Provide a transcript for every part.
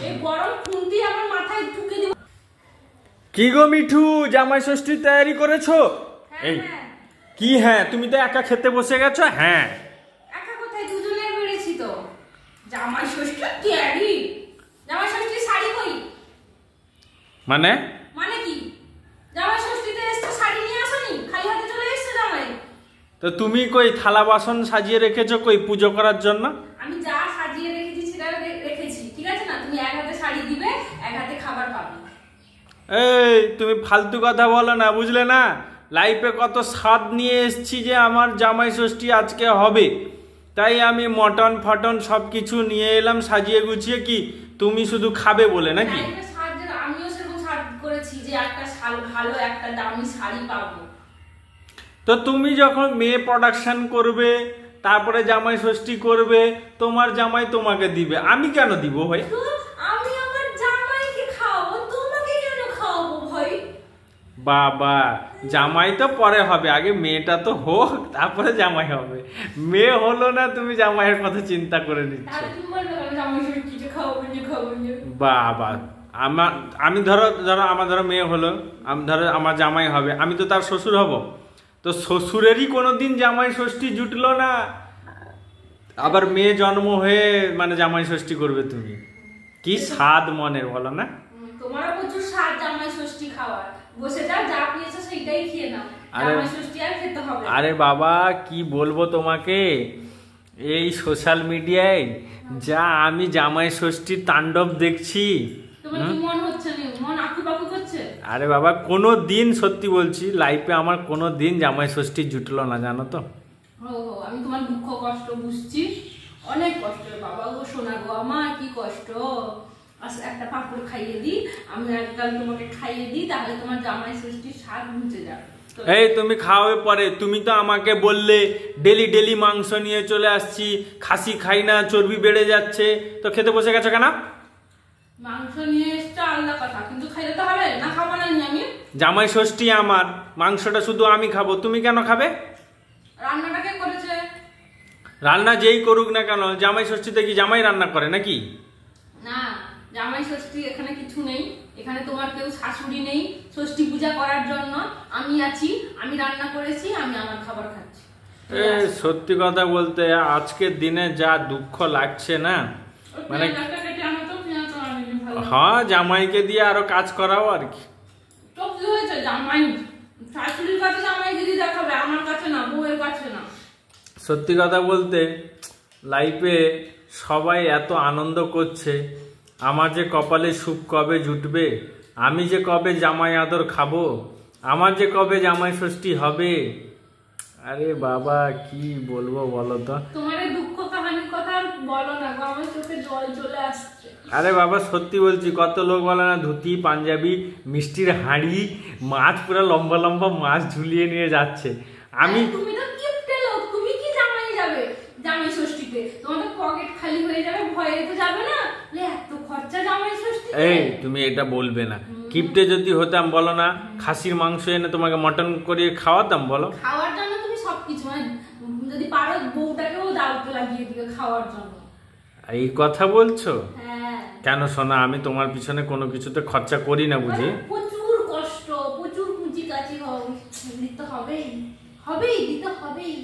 এই গরম খুন্তি আমার মাথায় ঢুকে দিব। কি গো মিঠু, জামাই ষষ্ঠীর তৈরি করেছো? এই কি হ্যাঁ, তুমি তো একা খেতে বসে গেছো। হ্যাঁ একা কোথায়, দুজনে বেড়েছি তো। জামাই ষষ্ঠীর তৈরি, জামাই ষষ্ঠীর শাড়ি কই? মানে মানে কি? জামাই ষষ্ঠীতে এসে শাড়ি নিয়ে আসনি, খালি হাতে চলে এসেছো জামাই। তো তুমি কই থালা বাসন সাজিয়ে রেখেছো কই পুজো করার জন্য? আমি যা সাজিয়ে রেখেছি সেটা রেখেছি, ঠিক আছে না? তুমি এক হাতে শাড়ি দিবে, এক হাতে খাবার পাবে। এই তুমি ফালতু কথা বলো না, বুঝলে না? লাইফে কত স্বাদ নিয়ে এসছি যে আমার জামাই ষষ্ঠী আজকে হবে, তাই আমি মটন ফটন সব কিছু নিয়ে এলাম সাজিয়ে গুছিয়ে। কি তুমি শুধু খাবে বলে নাকি? আমিও সেরকম সাজ করেছি যে একটা ভালো একটা দামি শাড়ি পাবো। তো তুমি যখন মেয়ে প্রোডাকশন করবে, তারপরে জামাই ষষ্ঠী করবে, তোমার জামাই তোমাকে দিবে, আমি কেন দিব ভাই? আমি আমার জামাইকে খাওয়াবো, তোমাকে কেন খাওয়াবো ভাই? বাবা, জামাই তো পরে হবে, আগে মেয়েটা তো হোক, তারপরে জামাই হবে। মেয়ে হলো না, তুমি জামাইয়ের কথা চিন্তা করে নিচ্ছ। বাবা, আমি ধরো আমার মেয়ে হলো, আমি ধরো আমার জামাই হবে, আমি তো তার শ্বশুর হব। তো শ্বশুরেরই কোনোদিন জামাই ষষ্ঠী জুটলো না, আবার মেয়ে জন্ম হয়ে মানে জামাই ষষ্ঠী করবে তুমি? কি স্বাদ মনের বলো না? তোমারও প্রচুর স্বাদ জামাই ষষ্ঠী খাওয়ার, বসে যাও, যা পেয়েছো সেইটাই খেয়ে নাও, জামাই ষষ্ঠী আর খেতে হবে। আরে বাবা, কি বলবো তোমাকে, এই সোশ্যাল মিডিয়ায় যা আমি জামাই ষষ্ঠীর তাণ্ডব দেখছি। তোমার কি মন হচ্ছে না? মন আকুপাকু করছে? আরে বাবা, কোনো দিন, সত্যি বলছি, লাইফে আমার কোনো দিন জামাই ষষ্ঠী জুটলো না, জানো তো? আমি তোমার দুঃখ কষ্ট বুঝছি, অনেক কষ্ট বাবা গো, শোনা গো আমার কি কষ্ট। একটা পাপড় খাইয়ে দিই, আমি এককাল তোমাকে খাইয়ে দিই, তাহলে তোমার জামাই ষষ্ঠীর স্বাদ মুছে যাবে। এই তুমি খাওয়াবে পরে, তুমি তো আমাকে বললে ডেলি ডেলি মাংস নিয়ে চলে আসছি, খাসি খাই না, চর্বি বেড়ে যাচ্ছে, তো খেতে বসে গেছো কেন? মাংস নিয়ে এসছো আলাদা কথা, কিন্তু খাইতে তো হবে না, খাবো না আমি। জামাই ষষ্ঠী আমার, মাংসটা শুধু আমি খাবো, তুমি কেন খাবে? রান্নাটা কে করেছে? রান্না যেই করুক না কেন, জামাই ষষ্ঠীতে কি জামাই রান্না করে নাকি? না, জামাই ষষ্ঠী এখানে কিছু নেই, এখানে তোমার কেউ শাশুড়ি নেই ষষ্ঠী পূজা করার জন্য। আমি আছি, আমি রান্না করেছি, আমি আমার খাবার খাচ্ছি। সত্যি কথা বলতে আজকের দিনে যা দুঃখ লাগছে না, মানে হ্যাঁ, জামাইকে দিয়ে আরো কাজ করাও আর কি। জামাই শাশুড়ির কাছে জামাইগিরি দেখাবে, আমার কাছে না, বউয়ের কাছে না। সত্যি কথা বলতে লাইফে সবাই এত আনন্দ করছে, আমার যে কপালে সুখ কবে জুটবে, আমি যে কবে জামাই আদর খাবো, আমার যে কবে জামাই ষষ্ঠী হবে। আরে বাবা, কি বলবো বলো তো? তোমার এই দুঃখ কাহিনীর কথা বলো না গো, আমার চোখে জল চলে আসছে। আরে বাবা, সত্যি বলছি, কত লোক বলে না ধুতি পাঞ্জাবি, মিষ্টির হাঁড়ি, মাছ, পুরো লম্বা লম্বা মাছ ঝুলিয়ে নিয়ে যাচ্ছে। আমি তুমি তো কিপটে লোক, তুমি কি জামাই যাবে জামাই ষষ্ঠীতে? তোমার তো পকেট খালি হয়ে যাবে, ভয়ে তো যাবে না, এত খরচা জামাই ষষ্ঠী। এই তুমি এটা বলবে না, কিপটে যদি হতাম বলো না, খাসির মাংস এনে তোমাকে মটন করিয়ে খাওয়াতাম বলো? খাওয়ার জন্য তুমি সবকিছু, মানে যদি পারো বউটাকেও দাওয়াতে লাগিয়ে দিবে খাওয়ার জন্য। এই কথা বলছো? হ্যাঁ। কেন সোনা, আমি তোমার পিছনে কোনো কিছুতে খরচা করি না বুঝি? প্রচুর কষ্ট, প্রচুর কুচি কাচি দিতে হবেই, দিতে হবেই,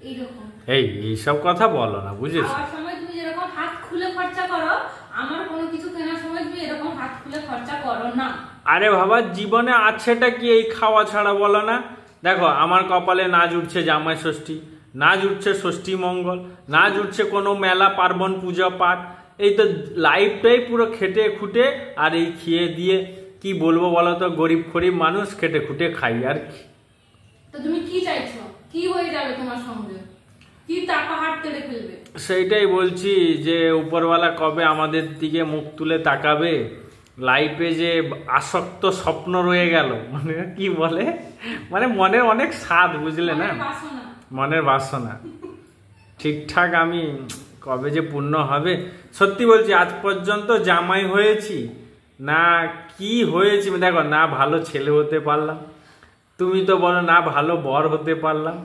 এইরকম। এইসব কথা বলো না, বুঝেছো? খাওয়ার সময় তুমি যেরকম হাত খুলে খরচা করো, আমার কোনো কিছু কেনার সময় তুমি এরকম হাত খুলে খরচা করো না। আরে বাবা, জীবনে আছেটা কি এই খাওয়া ছাড়া বলো না? দেখো, আমার কপালে না জুটছে জামাই ষষ্ঠী, না জুটছে ষষ্ঠী মঙ্গল, না জুটছে কোনো মেলা পার্বণ পূজা পাঠ। এই তো লাইফটাই পুরো খেটে খুঁটে আর এই খেয়ে দিয়ে কি বলবো বলো তো, গরিব গরিব মানুষ খেটে খুঁটে খাই আর কি। তো তুমি কি চাইছো? কি হয়ে যাবে তোমার সঙ্গে? কি টাকা হাত তেড়ে ফেলবে? সেইটাই বলছি যে উপরওয়ালা কবে আমাদের দিকে মুখ তুলে তাকাবে। লাইফে যে আসক্ত স্বপ্ন রয়ে গেল, মানে কি বলে, মানে মনের অনেক স্বাদ, বুঝলে না? মনের বাসনা ঠিকঠাক আমি কবে যে পূর্ণ হবে। সত্যি বলছি, আজ পর্যন্ত জামাই হয়েছি না, কি হয়েছি দেখো, না ভালো ছেলে হতে পারলাম, তুমি তো বলো না ভালো বর হতে পারলাম,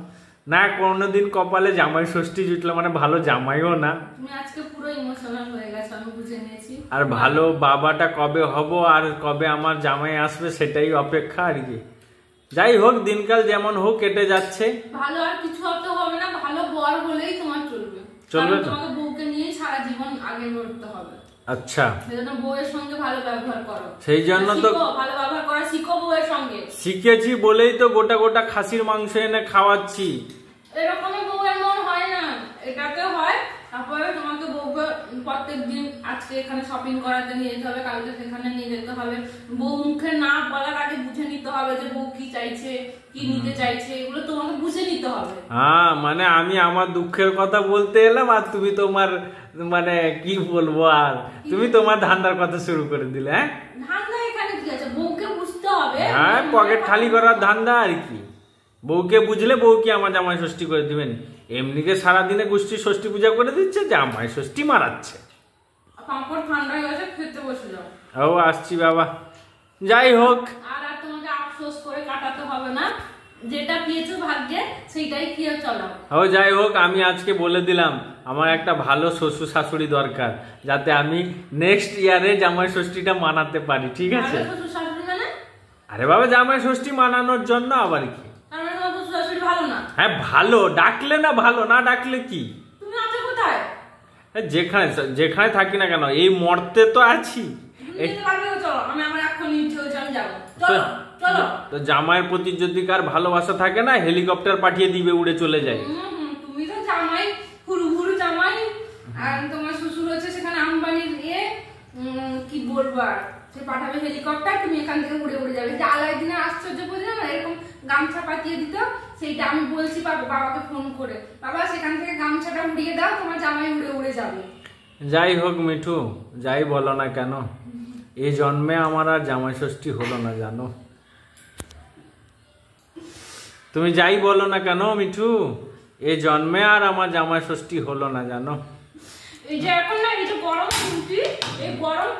না কোনোদিন কপালে জামাই ষষ্ঠী জুটলে মানে ভালো জামাইও না। তুমি আজকে পুরো ইমোশনাল হয়ে গেছো, আমি বুঝে নিয়েছি। আর ভালো বাবাটা কবে হব আর কবে আমার জামাই আসবে সেটাই অপেক্ষা আর কি। যাই হোক দিনকাল যেমন হোক কেটে যাচ্ছে। ভালো আর কিছু হতে হবে না, ভালো বর হলেই তোমার চলবে। চলবে তো? তোমাকে বউকে নিয়ে সারা জীবন আগে লড়তে হবে। আচ্ছা, সেজন্য বউয়ের সঙ্গে ভালো ব্যবহার করো। সেই জন্য তো ভালো ব্যবহার করা শিখো বউয়ের সঙ্গে। শিখেছি বলেই তো গোটা গোটা খাসির মাংস এনে খাওয়াচ্ছি। এরকমই বউয়ের মন হয় না, এটাতে হয়। তারপরে তোমাকে বউকে প্রত্যেকদিন আজকে এখানে শপিং করাতে নিয়ে যেতে হবে, কালকে সেখানে নিয়ে যেতে হবে। বউ মুখে না বলার আগে বুঝে নিতে হবে যে বউ কি চাইছে, কি নিতে চাইছে, এগুলো তোমাকে বুঝে নিতে হবে। হ্যাঁ, মানে আমি আমার দুঃখের কথা বলতে এলাম আর তুমি তোমার মানে কি বলবো, আর তুমি তোমার ধান্দার কথা শুরু করে দিলে। হ্যাঁ, ধান্দা এখানে কি আছে, বউকে বুঝতে হবে। হ্যাঁ, পকেট খালি করার ধান্দা আর কি। বউকে বুঝলে বউ কি আমার জামাই ষষ্ঠী করে দিবেন? এমনিকে সারাদিনে গোষ্ঠী ষষ্ঠী পূজা করে দিচ্ছে, জামাই ষষ্ঠী মারাচ্ছে। পাঁপড় ঠান্ডা হয়ে গেছে, খেতে বসে যাও। ও আসছি বাবা। যাই হোক, আর তোমাকে আফসোস করে কাটাতে হবে না, যেটা পেয়েছো ভাগ্যে সেইটাই খেয়ে চলো। ও যাই হোক, আমি আজকে বলে দিলাম আমার একটা ভালো শ্বশুর শাশুড়ি দরকার, যাতে আমি নেক্সট ইয়ারে জামাই ষষ্ঠীটা মানাতে পারি। ঠিক আছে? ভালো শ্বশুর শাশুড়ি মানে? আরে বাবা, জামাই ষষ্ঠী মানানোর জন্য আবার কি? তার মানে তোমার শ্বশুর শাশুড়ি ভালো না? হ্যাঁ ভালো, ডাকলে না ভালো, না ডাকলে কি? তুমি আছো কোথায়? যেখানে যেখানে থাকি না কেন, এই মর্তে তো আছি। আমি আমার এখন আমি যাবো। চলো চলো। তো জামাইয়ের প্রতি যদি কার ভালোবাসা থাকে না, হেলিকপ্টার পাঠিয়ে দিবে, উড়ে চলে যায়। তুমি তো জামাই, পুরু পুরু জামাই। আর তোমার শ্বশুর হচ্ছে সেখানে আম্বানির ইয়ে, কি বলবো আর, সে পাঠাবে হেলিকপ্টার, তুমি এখান থেকে উড়ে উড়ে যাবে। যে আলাদিনের আশ্চর্য বুঝলে না, এরকম গামছা পাঠিয়ে দিত, সেইটা আমি বলছি বাবাকে ফোন করে, বাবা সেখান থেকে গামছাটা উড়িয়ে দাও, তোমার জামাই উড়ে উড়ে যাবে। যাই হোক মিঠু, যাই বলো না কেন, এই জন্মে আমার আর জামাই ষষ্ঠী হলো না জানো। তুমি যাই বলো না কেন মিঠু, এই জন্মে আর আমার জামাই ষষ্ঠী হলো না জানো। এই যে এখন না, এই যে গরম তুলছি, এই গরম